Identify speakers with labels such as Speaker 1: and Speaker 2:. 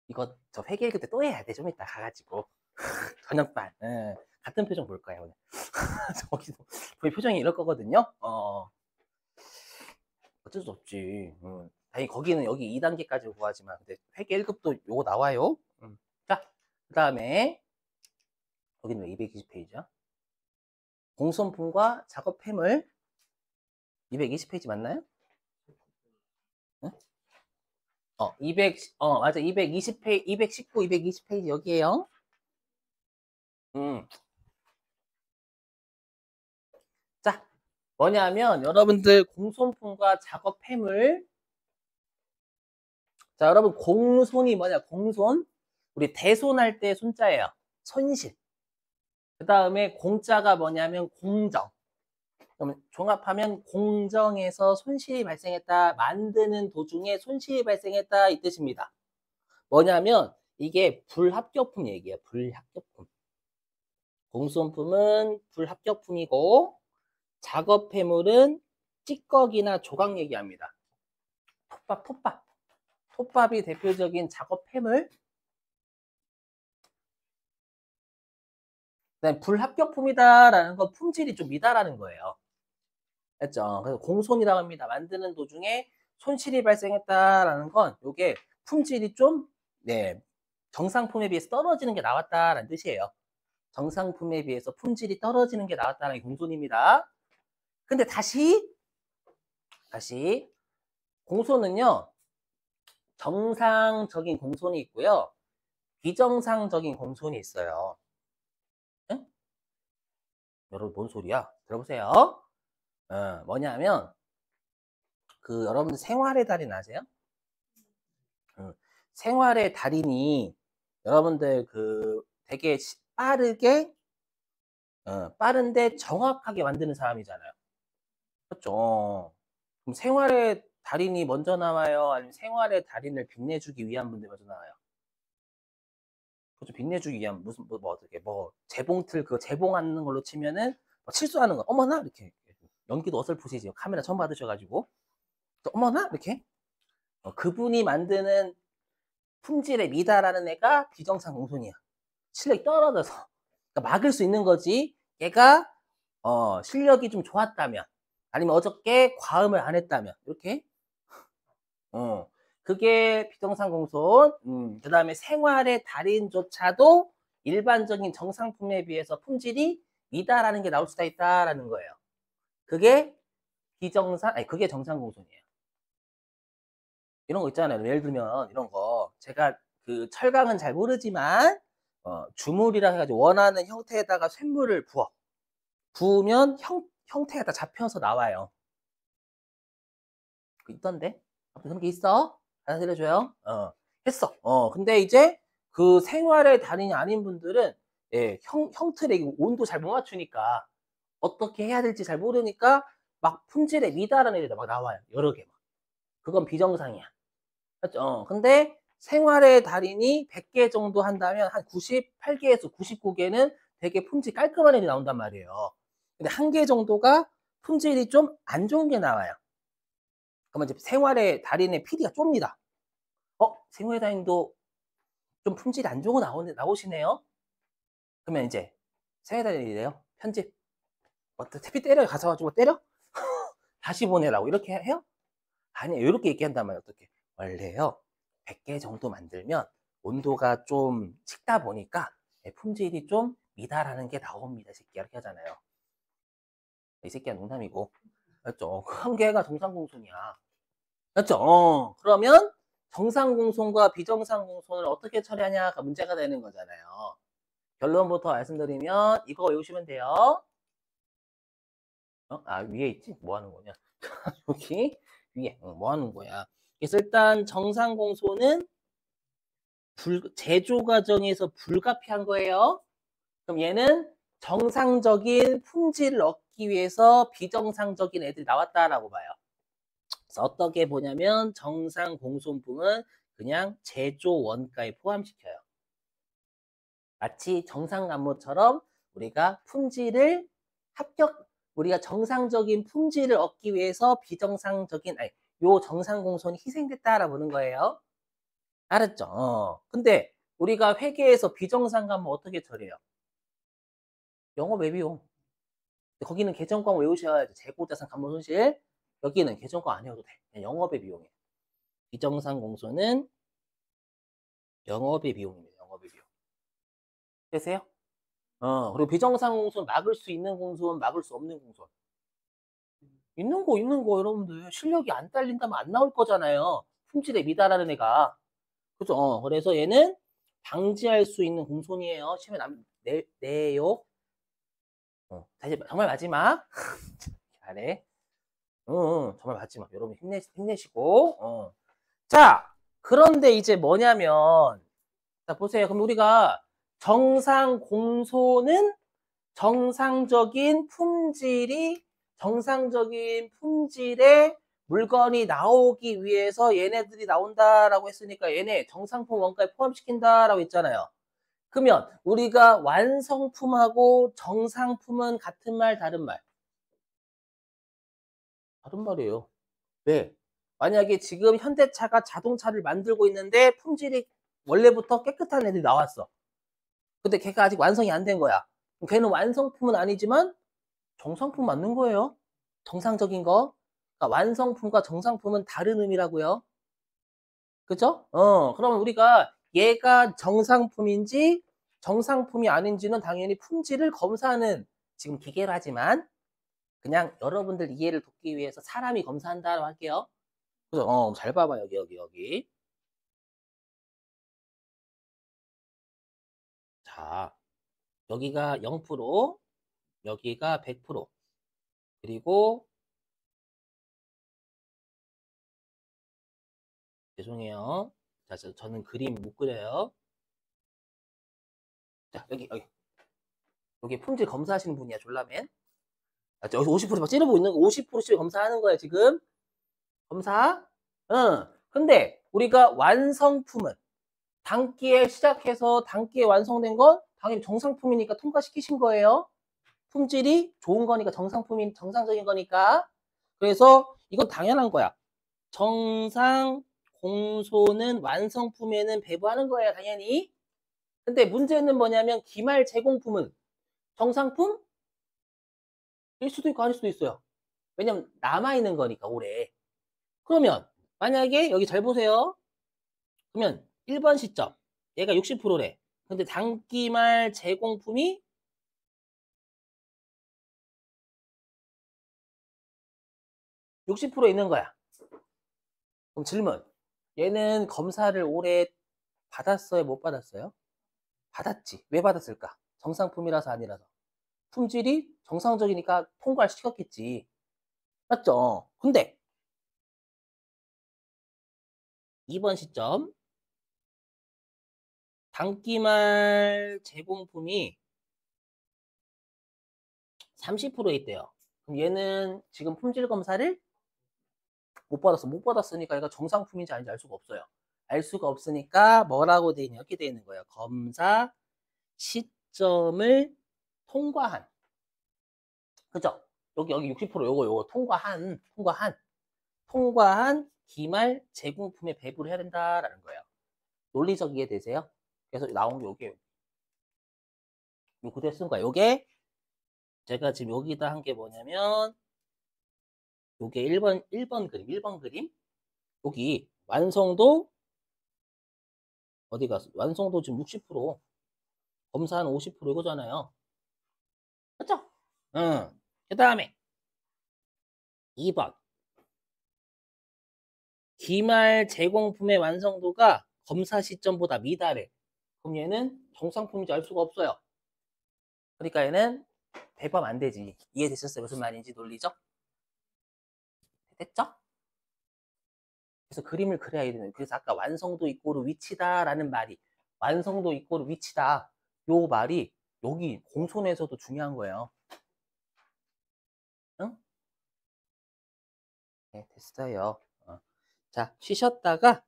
Speaker 1: 이거 저 회계 읽을 때 또 해야 돼. 좀 이따 가가지고. 저녁반. 예. 같은 표정 볼 거예요, 오늘. 저기도 거의 표정이 이럴 거거든요. 어쩔 수 없지. 다행히 거기는 여기 2단계까지 구하지만, 근데 회계 1급도 요거 나와요. 자, 그 다음에, 여기는 왜 220페이지야? 공손품과 작업 폐물 220페이지 맞나요? 응? 200, 맞아. 220페이지, 219, 220페이지 여기에요. 음. 자, 뭐냐면, 여러분들 공손품과 작업 폐물. 자, 여러분, 공손이 뭐냐? 공손. 우리 대손할 때 손자예요. 손실. 그 다음에 공자가 뭐냐면 공정. 그러면 종합하면 공정에서 손실이 발생했다. 만드는 도중에 손실이 발생했다. 이 뜻입니다. 뭐냐면 이게 불합격품 얘기예요. 불합격품. 공손품은 불합격품이고 작업 폐물은 찌꺼기나 조각 얘기합니다. 톱밥이 대표적인 작업 폐물. 그다음에 불합격품이다라는 건 품질이 좀 미다라는 거예요. 했죠. 그래서 공손이라고 합니다. 만드는 도중에 손실이 발생했다라는 건 이게 품질이 좀 네, 정상품에 비해서 떨어지는 게 나왔다라는 뜻이에요. 정상품에 비해서 품질이 떨어지는 게 나왔다는 게 공손입니다. 근데 다시 공손은요. 정상적인 공손이 있고요. 비정상적인 공손이 있어요. 응? 여러분 뭔 소리야? 들어보세요. 뭐냐면 그 여러분들 생활의 달인 아세요? 생활의 달인이 여러분들 그 되게 빠른데 정확하게 만드는 사람이잖아요. 그렇죠? 그럼 생활의 달인이 먼저 나와요? 아니면 생활의 달인을 빛내주기 위한 분들이 먼저 나와요? 그렇죠. 빛내주기 위한 무슨 어떻게 재봉틀 그거 재봉하는 걸로 치면은 실수하는 거 어머나 이렇게 연기도 어설프시죠. 카메라 처음 받으셔가지고 어머나 이렇게 그분이 만드는 품질에 미달하는 애가 비정상 공손이야. 실력이 떨어져서 그러니까 막을 수 있는 거지. 얘가 실력이 좀 좋았다면 아니면 어저께 과음을 안 했다면 이렇게 그게 비정상 공손. 그다음에 생활의 달인조차도 일반적인 정상품에 비해서 품질이 미달하는 게 나올 수가 있다라는 거예요. 그게 그게 정상 공손이에요. 이런 거 있잖아요. 예를 들면 이런 거 제가 그 철강은 잘 모르지만 주물이라 해가지고 원하는 형태에다가 쇳물을 부으면 형태가 다 잡혀서 나와요. 있던데? 아무튼 그런 게 있어. 하나 들려줘요. 했어. 근데 이제 그 생활의 달인이 아닌 분들은 예, 형틀에 온도 잘 못 맞추니까 어떻게 해야 될지 잘 모르니까 막 품질에 미달한 애들이 막 나와요. 여러 개 막. 그건 비정상이야. 맞죠? 근데 생활의 달인이 100개 정도 한다면 한 98개에서 99개는 되게 품질 깔끔한 애들이 나온단 말이에요. 근데 한 개 정도가 품질이 좀 안 좋은 게 나와요. 그러면 이제 생활의 달인의 PD가 쫍니다. 생활의 달인도 좀 품질이 안 좋은 거 나오시네요. 그러면 이제 생활의 달인이래요. 편집. 태피 때려 가서 가지고 때려? 다시 보내라고 이렇게 해요? 아니요. 이렇게 얘기한단 말이에요. 어떻게? 원래요. 100개 정도 만들면 온도가 좀 식다 보니까 품질이 좀 미달하는 게 나옵니다. 이 새끼야. 이렇게 하잖아요. 이 새끼야 농담이고. 맞죠? 한 개가 정상공손이야. 맞죠? 그러면 정상공손과 비정상공손을 어떻게 처리하냐가 문제가 되는 거잖아요. 결론부터 말씀드리면 이거 외우시면 돼요. 위에 있지? 뭐 하는 거냐? 여기 위에 뭐 하는 거야? 그래서 일단 정상공손은 제조 과정에서 불가피한 거예요. 그럼 얘는 정상적인 품질을 얻기 위해서 비정상적인 애들이 나왔다라고 봐요. 그래서 어떻게 보냐면 정상 공손품은 그냥 제조 원가에 포함시켜요. 마치 정상 간모처럼 우리가 우리가 정상적인 품질을 얻기 위해서 요 정상 공손이 희생됐다라고 보는 거예요. 알았죠? 근데 우리가 회계에서 비정상가면 어떻게 처리해요? 영업 외비용. 거기는 계정권 외우셔야죠. 재고자산 감모손실. 여기는 계정권 안 외워도 돼. 그냥 영업의 비용이에요. 비정상 공소는 영업의 비용입니다. 영업의 비용. 되세요? 그리고 비정상 공소는 막을 수 있는 공소는 막을 수 없는 공소. 있는 거 여러분들 실력이 안 딸린다면 안 나올 거잖아요. 품질에 미달하는 애가. 그죠? 그래서 얘는 방지할 수 있는 공손이에요. 시험에 내요. 다시 정말 마지막. 잘해. 정말 마지막. 여러분 힘내시고. 자, 그런데 이제 뭐냐면, 자, 보세요. 그럼 우리가 정상 공소는 정상적인 품질의 물건이 나오기 위해서 얘네들이 나온다라고 했으니까 얘네 정상품 원가에 포함시킨다라고 했잖아요. 그러면 우리가 완성품하고 정상품은 같은 말, 다른 말? 다른 말이에요. 왜? 만약에 지금 현대차가 자동차를 만들고 있는데 품질이 원래부터 깨끗한 애들이 나왔어. 근데 걔가 아직 완성이 안 된 거야. 걔는 완성품은 아니지만 정상품 맞는 거예요. 정상적인 거. 그러니까 완성품과 정상품은 다른 의미라고요. 그죠? 그러면 우리가 얘가 정상품인지 정상품이 아닌지는 당연히 품질을 검사하는 지금 기계로 하지만 그냥 여러분들 이해를 돕기 위해서 사람이 검사한다고 할게요. 그죠? 잘 봐봐. 여기. 자, 여기가 0%, 여기가 100%. 그리고 죄송해요. 자, 저는 그림 못 그려요. 자, 여기 품질 검사하시는 분이야, 졸라맨. 아, 여기서 50%막 찌르고 있는 거 50%씩 검사하는 거야, 지금. 검사. 근데 우리가 완성품은 단기에 시작해서 단기에 완성된 건 당연히 정상품이니까 통과시키신 거예요. 품질이 좋은 거니까 정상적인 거니까. 그래서 이건 당연한 거야. 정상 공소는 완성품에는 배부하는 거예요, 당연히. 근데 문제는 뭐냐면 기말 제공품은 정상품일 수도 있고 아닐 수도 있어요. 왜냐면 남아있는 거니까 오래. 그러면 만약에 여기 잘 보세요. 그러면 1번 시점 얘가 60%래. 근데 단기말 제공품이 60% 있는 거야. 그럼 질문. 얘는 검사를 올해 받았어요? 못 받았어요? 받았지. 왜 받았을까? 정상품이라서 아니라서. 품질이 정상적이니까 통과를 시켰겠지. 맞죠? 근데 2번 시점 단기말 제공품이 30% 있대요. 그럼 얘는 지금 품질 검사를 못 받았어. 못 받았으니까 얘가 정상품인지 아닌지 알 수가 없어요. 알 수가 없으니까 뭐라고 돼 있냐? 이렇게 돼 있는 거예요. 검사 시점을 통과한. 그죠? 여기 60% 요거 통과한 기말 제공품에 배부를 해야 된다라는 거예요. 논리적 이해 되세요? 그래서 나온 게 요게 요 그대로 쓴 거야. 요게 제가 지금 여기다 한 게 뭐냐면 요게 1번 그림. 여기 완성도 어디 갔어? 완성도 지금 60%, 검사는 50% 이거잖아요. 그죠? 응. 그 다음에 2번. 기말 제공품의 완성도가 검사 시점보다 미달해. 그럼 얘는 정상품인지 알 수가 없어요. 그러니까 얘는 배부하면 안 되지. 이해되셨어요? 무슨 말인지 논리죠? 됐죠? 그래서 그림을 그려야 되는. 그래서 아까 완성도 이꼬르 위치다라는 말이 완성도 이꼬르 위치다. 요 말이 여기 공손에서도 중요한 거예요. 응? 네, 됐어요. 자, 쉬셨다가